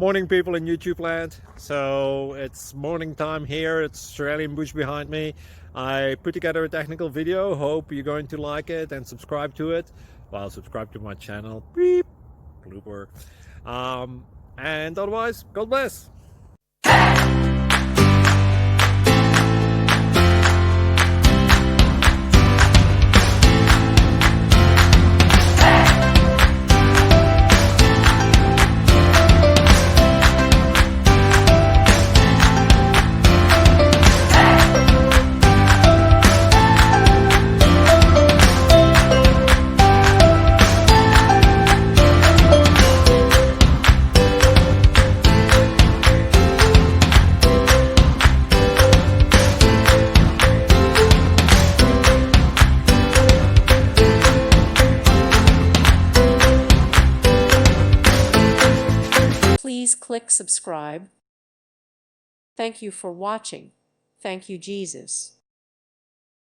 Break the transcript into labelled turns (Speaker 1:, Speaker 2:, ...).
Speaker 1: Morning people in YouTube land. So it's morning time here. It's Australian bush behind me. I put together a technical video. Hope you're going to like it and subscribe to it. Well, subscribe to my channel. Beep. Blooper. And otherwise, God bless.
Speaker 2: Please click subscribe. Thank you for watching. Thank you, Jesus.